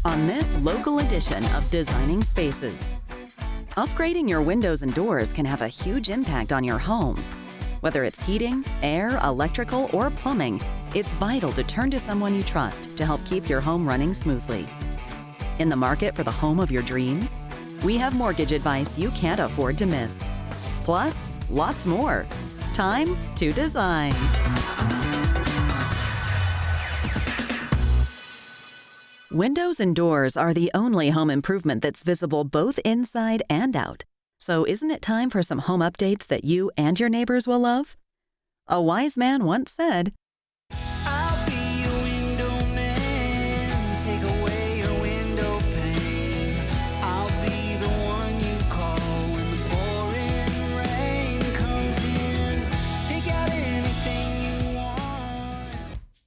on this local edition of Designing Spaces. Upgrading your windows and doors can have a huge impact on your home. Whether it's heating, air, electrical, or plumbing, it's vital to turn to someone you trust to help keep your home running smoothly. In the market for the home of your dreams? We have mortgage advice you can't afford to miss. Plus, lots more. Time to design. Windows and doors are the only home improvement that's visible both inside and out. So isn't it time for some home updates that you and your neighbors will love? A wise man once said, I'll be your window man, take away your window pane. I'll be the one you call when the pouring rain comes in. Pick out anything you want.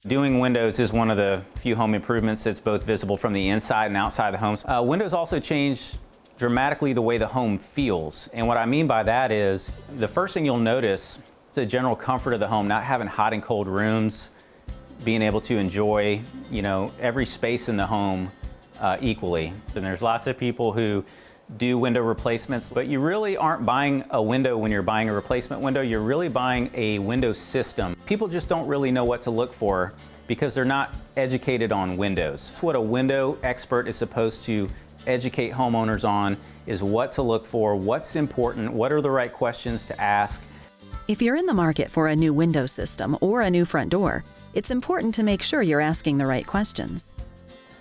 Doing windows is one of the few home improvements that's both visible from the inside and outside the homes. Windows also change dramatically the way the home feels. And what I mean by that is the first thing you'll notice is the general comfort of the home, not having hot and cold rooms, being able to enjoy, every space in the home equally. And there's lots of people who do window replacements, but you really aren't buying a window when you're buying a replacement window. You're really buying a window system. People just don't really know what to look for because they're not educated on windows. That's what a window expert is supposed to educate homeowners on, is what to look for, what's important, what are the right questions to ask. if you're in the market for a new window system or a new front door, it's important to make sure you're asking the right questions.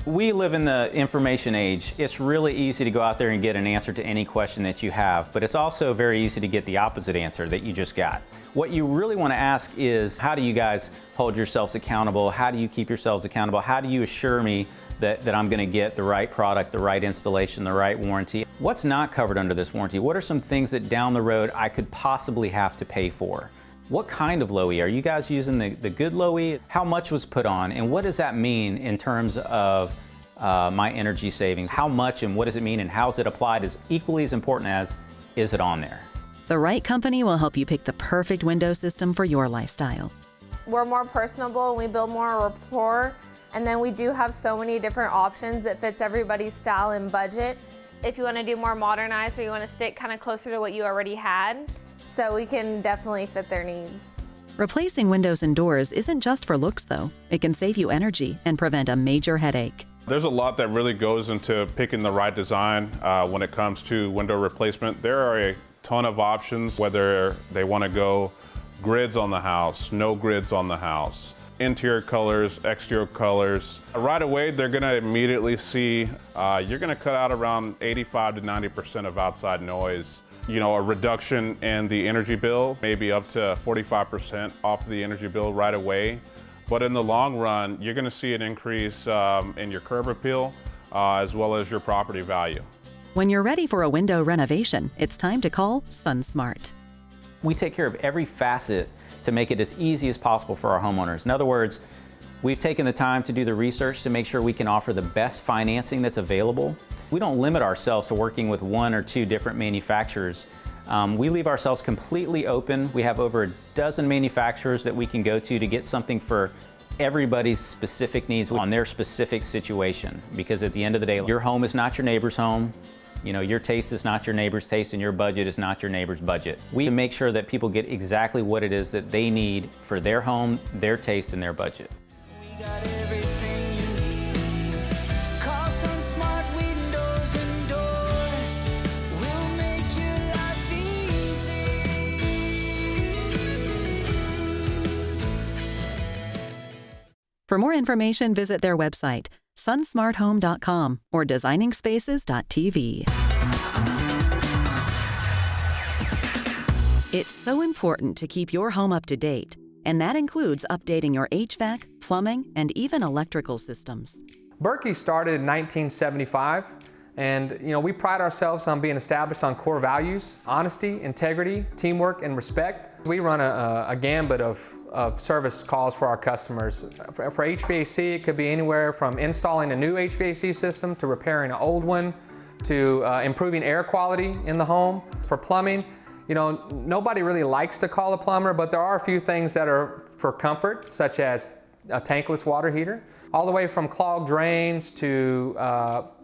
We live in the information age. It's really easy to go out there and get an answer to any question that you have, but it's also very easy to get the opposite answer that you just got. What you really want to ask is, how do you guys hold yourselves accountable? How do you keep yourselves accountable? How do you assure me that I'm going to get the right product, the right installation, the right warranty? What's not covered under this warranty? What are some things that down the road I could possibly have to pay for? What kind of low-E? Are you guys using the good low-E? How much was put on, and what does that mean in terms of my energy savings? How much and what does it mean, and how is it applied is equally as important as, is it on there? The right company will help you pick the perfect window system for your lifestyle. We're more personable and we build more rapport, and then we do have so many different options that fits everybody's style and budget. If you want to do more modernized or you want to stick kind of closer to what you already had, so we can definitely fit their needs. Replacing windows and doors isn't just for looks, though. It can save you energy and prevent a major headache. There's a lot that really goes into picking the right design when it comes to window replacement. There are a ton of options, whether they want to go grids on the house, no grids on the house, interior colors, exterior colors. Right away, they're going to immediately see you're going to cut out around 85 to 90% of outside noise. You know, a reduction in the energy bill, maybe up to 45% off the energy bill right away. But in the long run, you're going to see an increase in your curb appeal as well as your property value. When you're ready for a window renovation, it's time to call SunSmart. We take care of every facet to make it as easy as possible for our homeowners. In other words, we've taken the time to do the research to make sure we can offer the best financing that's available. We don't limit ourselves to working with one or two different manufacturers. We leave ourselves completely open. We have over a dozen manufacturers that we can go to get something for everybody's specific needs on their specific situation. Because at the end of the day, your home is not your neighbor's home. You know, your taste is not your neighbor's taste, and your budget is not your neighbor's budget. We make sure that people get exactly what it is that they need for their home, their taste, and their budget. We got everything you need. Call SunSmart Windows and Doors. We'll make your life easy. For more information, visit their website, sunsmarthome.com or designingspaces.tv. It's so important to keep your home up to date, and that includes updating your HVAC, plumbing, and even electrical systems. Berkeys started in 1975, and we pride ourselves on being established on core values: honesty, integrity, teamwork, and respect. We run a gambit of service calls for our customers. For HVAC, it could be anywhere from installing a new HVAC system to repairing an old one to improving air quality in the home. For plumbing, nobody really likes to call a plumber, but there are a few things that are for comfort, such as a tankless water heater, all the way from clogged drains to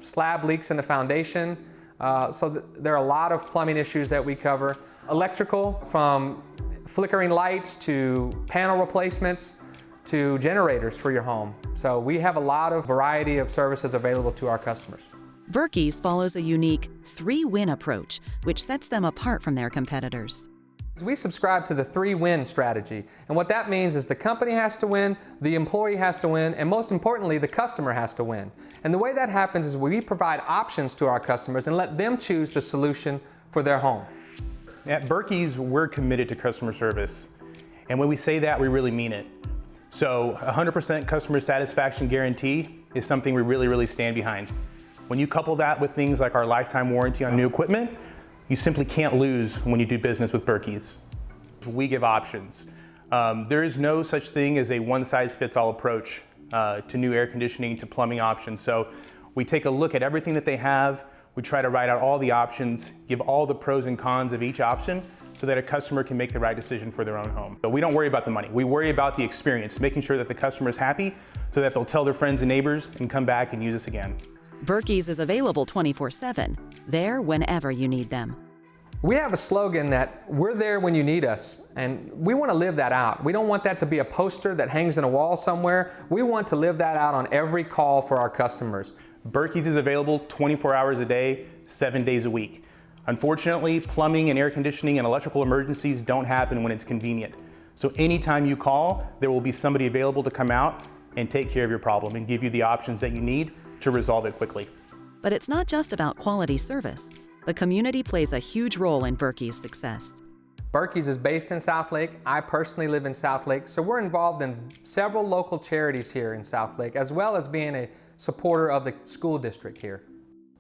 slab leaks in the foundation. There are a lot of plumbing issues that we cover. Electrical, from flickering lights to panel replacements to generators for your home. So we have a lot of variety of services available to our customers. Berkeys follows a unique 3-win approach, which sets them apart from their competitors. We subscribe to the 3-win strategy, and what that means is the company has to win, the employee has to win, and most importantly, the customer has to win. And the way that happens is we provide options to our customers and let them choose the solution for their home. At Berkeys, we're committed to customer service, and when we say that, we really mean it. So 100% customer satisfaction guarantee is something we really stand behind. When you couple that with things like our lifetime warranty on new equipment, you simply can't lose when you do business with Berkeys. We give options. There is no such thing as a one-size-fits-all approach to new air conditioning, to plumbing options. So we take a look at everything that they have, we try to write out all the options, give all the pros and cons of each option so that a customer can make the right decision for their own home. But we don't worry about the money, we worry about the experience, making sure that the customer is happy so that they'll tell their friends and neighbors and come back and use us again. Berkeys is available 24/7, there whenever you need them. We have a slogan that we're there when you need us, and we want to live that out. We don't want that to be a poster that hangs in a wall somewhere. We want to live that out on every call for our customers. Berkeys is available 24 hours a day, 7 days a week. Unfortunately, plumbing and air conditioning and electrical emergencies don't happen when it's convenient. So anytime you call, there will be somebody available to come out and take care of your problem and give you the options that you need to resolve it quickly. But it's not just about quality service. The community plays a huge role in Berkeys' success. Berkeys is based in South Lake. I personally live in South Lake, so we're involved in several local charities here in South Lake, as well as being a supporter of the school district here.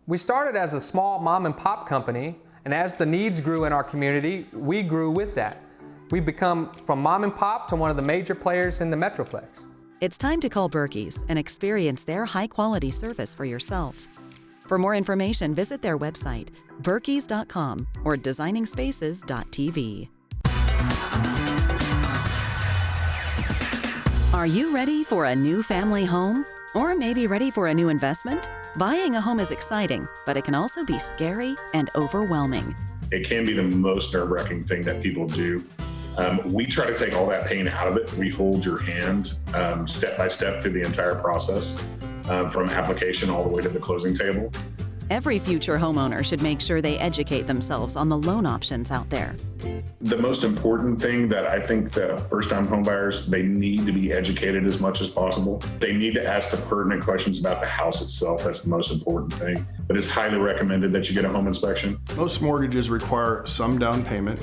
We started as a small mom and pop company, and as the needs grew in our community, we grew with that. We've become from mom and pop to one of the major players in the Metroplex. It's time to call Berkeys and experience their high-quality service for yourself. For more information, visit their website, berkeys.com or designingspaces.tv. Are you ready for a new family home? Or maybe ready for a new investment? Buying a home is exciting, but it can also be scary and overwhelming. It can be the most nerve-wracking thing that people do. We try to take all that pain out of it. We hold your hand step by step through the entire process, from application all the way to the closing table. Every future homeowner should make sure they educate themselves on the loan options out there. The most important thing that I think that first-time homebuyers, they need to be educated as much as possible. They need to ask the pertinent questions about the house itself. That's the most important thing. But it's highly recommended that you get a home inspection. Most mortgages require some down payment.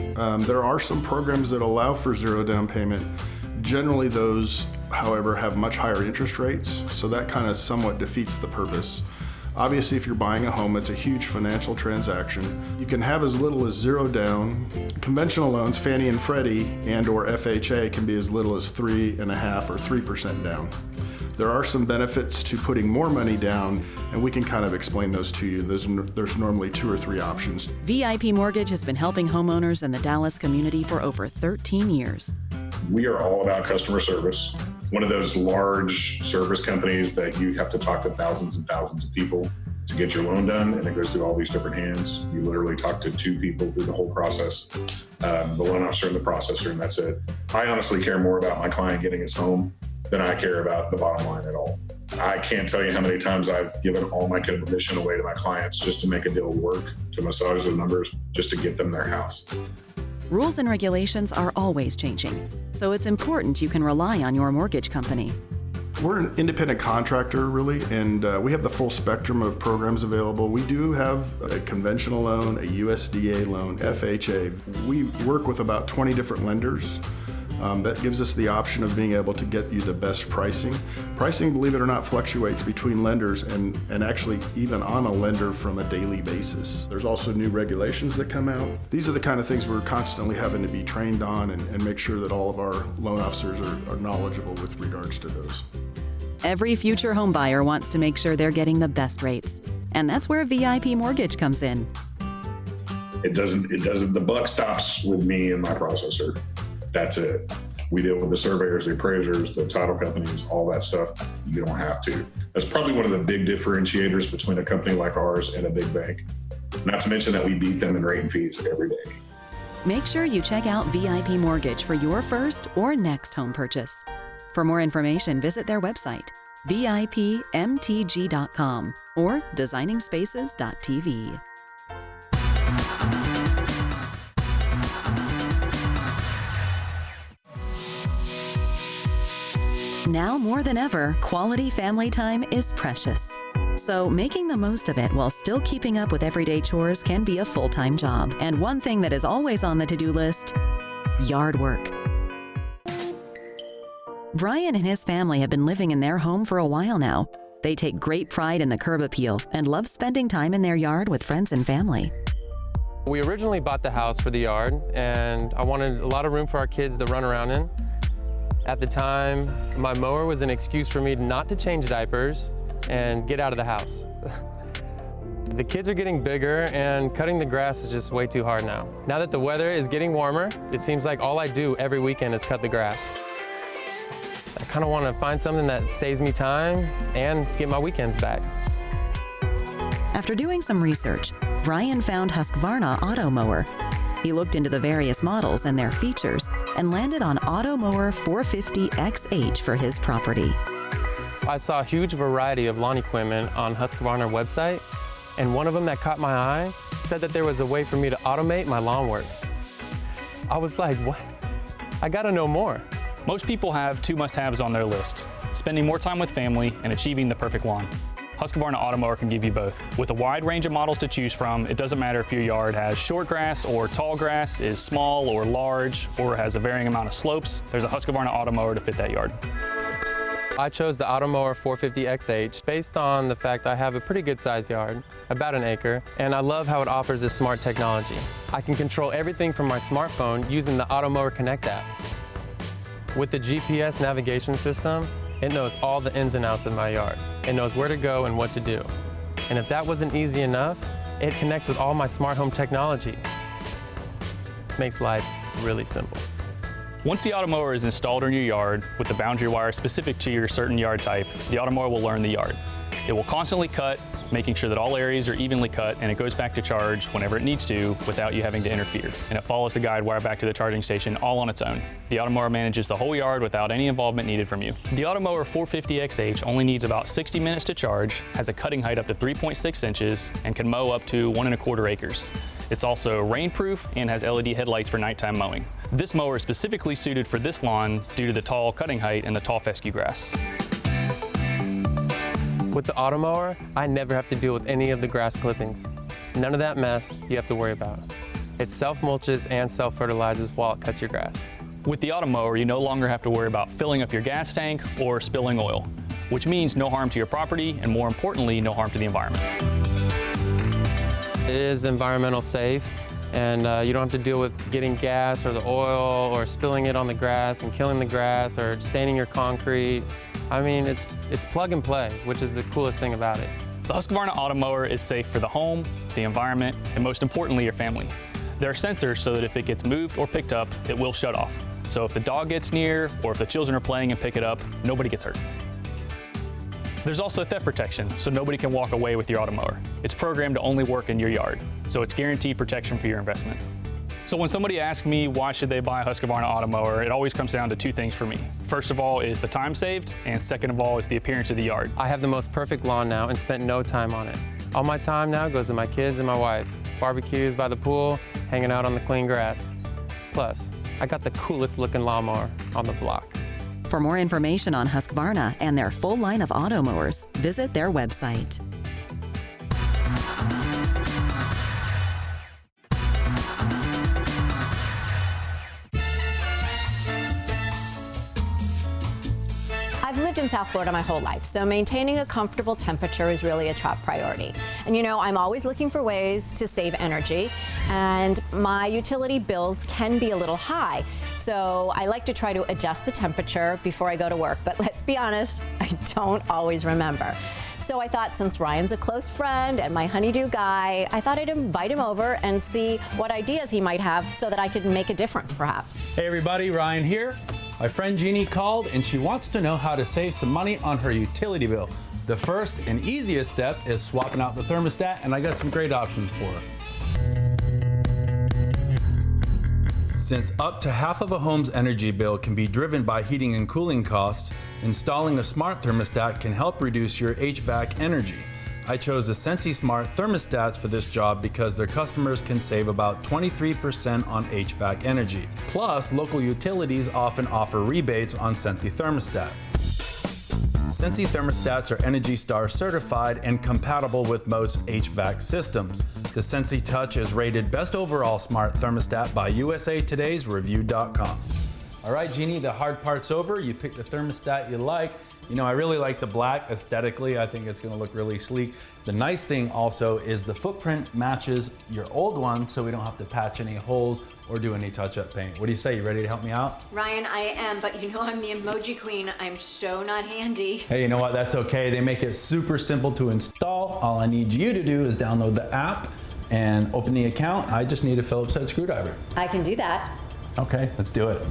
There are some programs that allow for zero down payment. Generally those, however, have much higher interest rates, so that kind of somewhat defeats the purpose. Obviously, if you're buying a home, it's a huge financial transaction. You can have as little as zero down. Conventional loans, Fannie and Freddie and or FHA, can be as little as 3.5% or 3% down. There are some benefits to putting more money down, and we can kind of explain those to you. There's normally 2 or 3 options. VIP Mortgage has been helping homeowners in the Dallas community for over 13 years. We are all about customer service. One of those large service companies that you have to talk to thousands and thousands of people to get your loan done, and it goes through all these different hands. You literally talk to 2 people through the whole process, the loan officer and the processor, and that's it. I honestly care more about my client getting his home than I care about the bottom line at all. I can't tell you how many times I've given all my commission away to my clients just to make a deal work, to massage the numbers, just to get them their house. Rules and regulations are always changing, so it's important you can rely on your mortgage company. We're an independent contractor, really, and we have the full spectrum of programs available. We do have a conventional loan, a USDA loan, FHA. We work with about 20 different lenders. That gives us the option of being able to get you the best pricing. Pricing, believe it or not, fluctuates between lenders and actually even on a lender from a daily basis. There's also new regulations that come out. These are the kind of things we're constantly having to be trained on and make sure that all of our loan officers are knowledgeable with regards to those. Every future homebuyer wants to make sure they're getting the best rates, and that's where VIP Mortgage comes in. It doesn't, the buck stops with me and my processor. That's it. We deal with the surveyors, the appraisers, the title companies, all that stuff. You don't have to. That's probably one of the big differentiators between a company like ours and a big bank. Not to mention that we beat them in rate and fees every day. Make sure you check out VIP Mortgage for your first or next home purchase. For more information, visit their website, vipmtg.com or designingspaces.tv. Now more than ever, quality family time is precious. So making the most of it while still keeping up with everyday chores can be a full-time job. And one thing that is always on the to-do list, yard work. Brian and his family have been living in their home for a while now. They take great pride in the curb appeal and love spending time in their yard with friends and family. We originally bought the house for the yard, and I wanted a lot of room for our kids to run around in. At the time, my mower was an excuse for me not to change diapers and get out of the house. The kids are getting bigger and cutting the grass is just way too hard now. Now that the weather is getting warmer, it seems like all I do every weekend is cut the grass. I kind of want to find something that saves me time and get my weekends back. After doing some research, Brian found Husqvarna Automower. He looked into the various models and their features and landed on Automower 450XH for his property. I saw a huge variety of lawn equipment on Husqvarna website, and one of them that caught my eye said that there was a way for me to automate my lawn work. I was like, what? I gotta know more. Most people have two must-haves on their list: spending more time with family and achieving the perfect lawn. Husqvarna Automower can give you both. With a wide range of models to choose from, it doesn't matter if your yard has short grass or tall grass, is small or large, or has a varying amount of slopes. There's a Husqvarna Automower to fit that yard. I chose the Automower 450XH based on the fact I have a pretty good sized yard, about an acre, and I love how it offers this smart technology. I can control everything from my smartphone using the Automower Connect app. With the GPS navigation system, it knows all the ins and outs of my yard. It knows where to go and what to do. And if that wasn't easy enough, it connects with all my smart home technology. Makes life really simple. Once the Automower is installed in your yard with the boundary wire specific to your certain yard type, the Automower will learn the yard. It will constantly cut, making sure that all areas are evenly cut, and it goes back to charge whenever it needs to without you having to interfere. And it follows the guide wire back to the charging station all on its own. The Automower manages the whole yard without any involvement needed from you. The Automower 450XH only needs about 60 minutes to charge, has a cutting height up to 3.6 inches, and can mow up to 1¼ acres. It's also rainproof and has LED headlights for nighttime mowing. This mower is specifically suited for this lawn due to the tall cutting height and the tall fescue grass. With the Automower, I never have to deal with any of the grass clippings. None of that mess you have to worry about. It self-mulches and self-fertilizes while it cuts your grass. With the Automower, you no longer have to worry about filling up your gas tank or spilling oil, which means no harm to your property and, more importantly, no harm to the environment. It is environmental safe, and you don't have to deal with getting gas or the oil or spilling it on the grass and killing the grass or staining your concrete. I mean, it's plug and play, which is the coolest thing about it. The Husqvarna Automower is safe for the home, the environment, and most importantly, your family. There are sensors so that if it gets moved or picked up, it will shut off. So if the dog gets near or if the children are playing and pick it up, nobody gets hurt. There's also theft protection, so nobody can walk away with your Automower. It's programmed to only work in your yard, so it's guaranteed protection for your investment. So when somebody asks me why should they buy a Husqvarna Automower, it always comes down to two things for me. First of all is the time saved, and second of all is the appearance of the yard. I have the most perfect lawn now and spent no time on it. All my time now goes to my kids and my wife. Barbecues by the pool, hanging out on the clean grass. Plus, I got the coolest looking lawnmower on the block. For more information on Husqvarna and their full line of automowers, visit their website. I've lived in South Florida my whole life, so maintaining a comfortable temperature is really a top priority. And you know, I'm always looking for ways to save energy, and my utility bills can be a little high. So I like to try to adjust the temperature before I go to work, but let's be honest, I don't always remember. So I thought, since Ryan's a close friend and my honeydew guy, I thought I'd invite him over and see what ideas he might have so that I could make a difference, perhaps. Hey everybody, Ryan here. My friend Jeannie called and she wants to know how to save some money on her utility bill. The first and easiest step is swapping out the thermostat, and I got some great options for her. Since up to half of a home's energy bill can be driven by heating and cooling costs, installing a smart thermostat can help reduce your HVAC energy. I chose the SunSmart thermostats for this job because their customers can save about 23% on HVAC energy. Plus, local utilities often offer rebates on Sensi thermostats. Sensi thermostats are Energy Star certified and compatible with most HVAC systems. The Sensi Touch is rated best overall smart thermostat by USA Today's Review.com. All right, Jeannie, the hard part's over. You pick the thermostat you like. You know, I really like the black aesthetically. I think it's gonna look really sleek. The nice thing also is the footprint matches your old one, so we don't have to patch any holes or do any touch-up paint. What do you say? You ready to help me out? Ryan, I am, but you know I'm the emoji queen. I'm so not handy. Hey, you know what? That's okay. They make it super simple to install. All I need you to do is download the app and open the account. I just need a Phillips head screwdriver. I can do that. Okay, let's do it.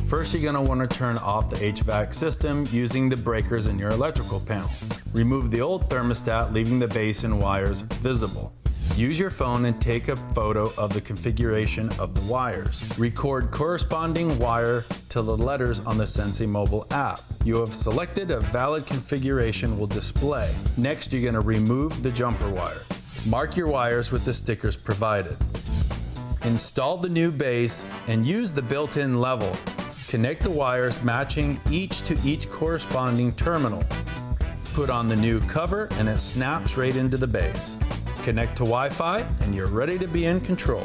First, you're gonna wanna turn off the HVAC system using the breakers in your electrical panel. Remove the old thermostat, leaving the base and wires visible. Use your phone and take a photo of the configuration of the wires. Record corresponding wire to the letters on the Sensi mobile app. You have selected a valid configuration will display. Next, you're gonna remove the jumper wire. Mark your wires with the stickers provided. Install the new base and use the built-in level. Connect the wires matching each to each corresponding terminal. Put on the new cover and it snaps right into the base. Connect to Wi-Fi and you're ready to be in control.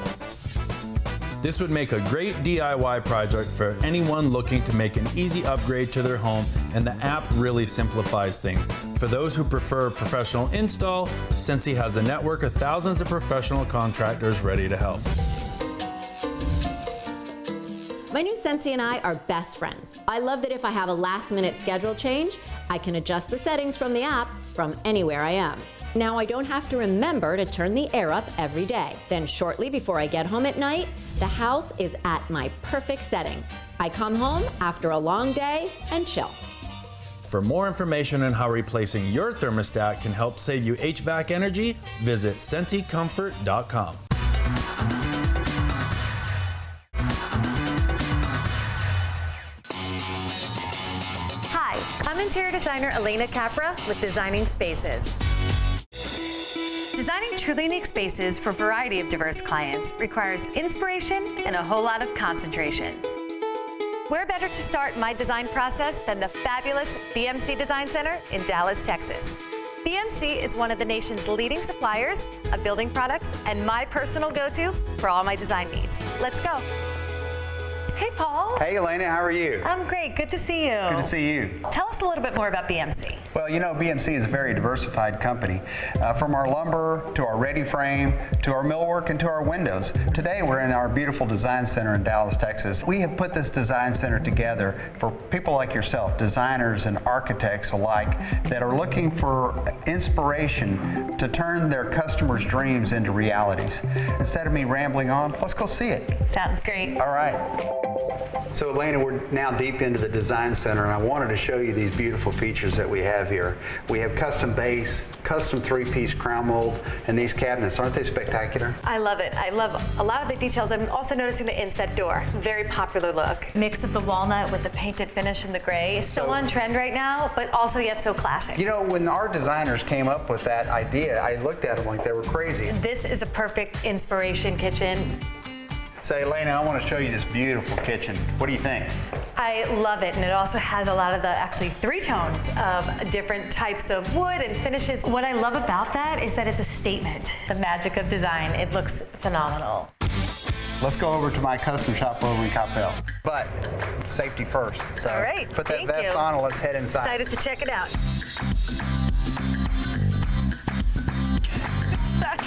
This would make a great DIY project for anyone looking to make an easy upgrade to their home, and the app really simplifies things. For those who prefer a professional install, Sensi has a network of thousands of professional contractors ready to help. My new Sensi and I are best friends. I love that if I have a last-minute schedule change, I can adjust the settings from the app from anywhere I am. Now I don't have to remember to turn the air up every day. Then shortly before I get home at night, the house is at my perfect setting. I come home after a long day and chill. For more information on how replacing your thermostat can help save you HVAC energy, visit sensicomfort.com. I'm interior designer Elena Capra with Designing Spaces. Designing truly unique spaces for a variety of diverse clients requires inspiration and a whole lot of concentration. Where better to start my design process than the fabulous BMC Design Center in Dallas, Texas. BMC is one of the nation's leading suppliers of building products and my personal go-to for all my design needs. Let's go. Hey, Paul. Hey, Elena, how are you? I'm great. Good to see you. Good to see you. Tell us a little bit more about BMC. Well, you know, BMC is a very diversified company. From our lumber to our ready frame to our millwork and to our windows. Today, we're in our beautiful design center in Dallas, Texas. We have put this design center together for people like yourself, designers and architects alike, that are looking for inspiration to turn their customers' dreams into realities. Instead of me rambling on, let's go see it. Sounds great. All right. So Elena, we're now deep into the design center, and I wanted to show you these beautiful features that we have here. We have custom base, custom three-piece crown mold, and these cabinets. Aren't they spectacular? I love it. I love a lot of the details. I'm also noticing the inset door. Very popular look. Mix of the walnut with the painted finish in the gray is so on trend right now, but also yet so classic. You know, when our designers came up with that idea, I looked at them like they were crazy. This is a perfect inspiration kitchen. So Elena, I want to show you this beautiful kitchen. What do you think? I love it, and it also has a lot of the actually 3 tones of different types of wood and finishes. What I love about that is that it's a statement. The magic of design. It looks phenomenal. Let's go over to my custom shop over in Coppell. But safety first. So all right, put that vest on and let's head inside. Excited to check it out. Stuck.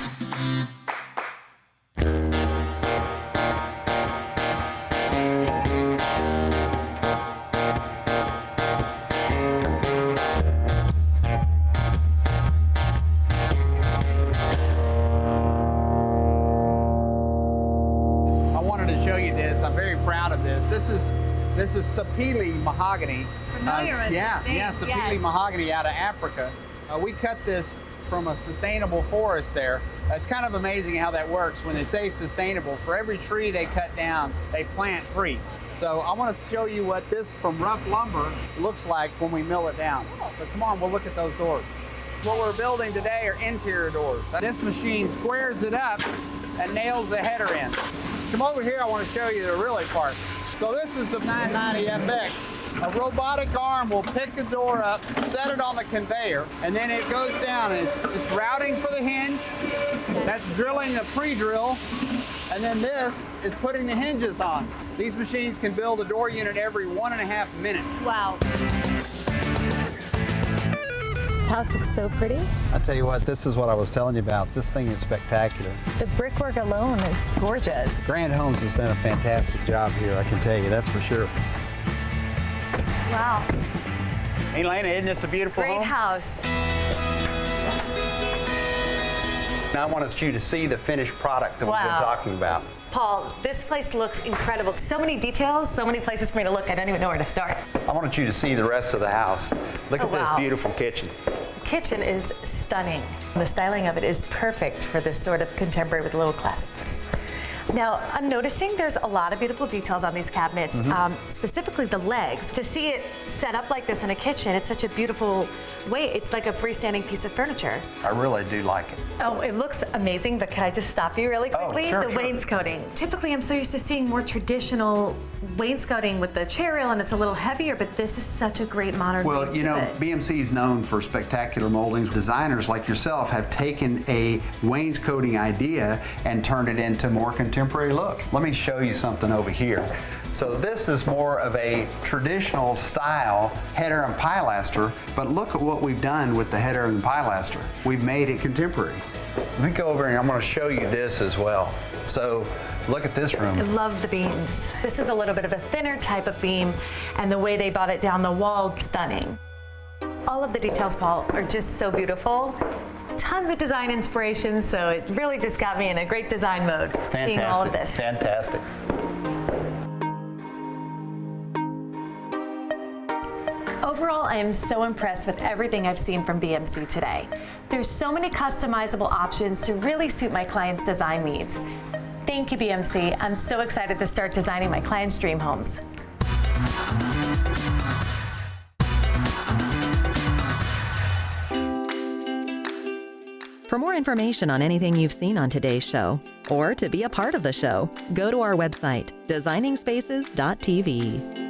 this is sapele mahogany. Familiar with Yeah, this thing, yeah, sapele yes. mahogany out of Africa. We cut this from a sustainable forest there. It's kind of amazing how that works. When they say sustainable, for every tree they cut down, they plant 3. So I want to show you what this from rough lumber looks like when we mill it down. So come on, we'll look at those doors. What we're building today are interior doors. This machine squares it up and nails the header in. Come over here, I want to show you the really part. So this is the 990 FX. A robotic arm will pick the door up, set it on the conveyor, and then it goes down. And it's routing for the hinge. That's drilling the pre-drill. And then this is putting the hinges on. These machines can build a door unit every 1.5 minutes. Wow. This house looks so pretty. I tell you what, this is what I was telling you about. This thing is spectacular. The brickwork alone is gorgeous. Grand Homes has done a fantastic job here, I can tell you, that's for sure. Wow. Hey, Lena, isn't this a beautiful Great home? house. Now I want you to see the finished product that we've been talking about. Paul, this place looks incredible. So many details, so many places for me to look. I don't even know where to start. I wanted you to see the rest of the house. Look at this beautiful kitchen. The kitchen is stunning. The styling of it is perfect for this sort of contemporary with a little classic twist. Now, I'm noticing there's a lot of beautiful details on these cabinets, specifically the legs. To see it set up like this in a kitchen, it's such a beautiful way. It's like a freestanding piece of furniture. I really do like it. Oh, it looks amazing, but can I just stop you really quickly? Sure, the wainscoting. Typically, I'm so used to seeing more traditional wainscoting with the chair rail, and it's a little heavier, but this is such a great modern Well, look you to know, it. BMC is known for spectacular moldings. Designers like yourself have taken a wainscoting idea and turned it into more contemporary look. Let me show you something over here. So this is more of a traditional style header and pilaster, but look at what we've done with the header and pilaster. We've made it contemporary. Let me go over and I'm going to show you this as well. So look at this room. I love the beams. This is a little bit of a thinner type of beam, and the way they brought it down the wall, stunning. All of the details, Paul, are just so beautiful. Tons of design inspiration, so it really just got me in a great design mode, seeing all of this. Fantastic. Overall, I am so impressed with everything I've seen from BMC today. There's so many customizable options to really suit my clients' design needs. Thank you, BMC. I'm so excited to start designing my clients' dream homes. For more information on anything you've seen on today's show, or to be a part of the show, go to our website, designingspaces.tv.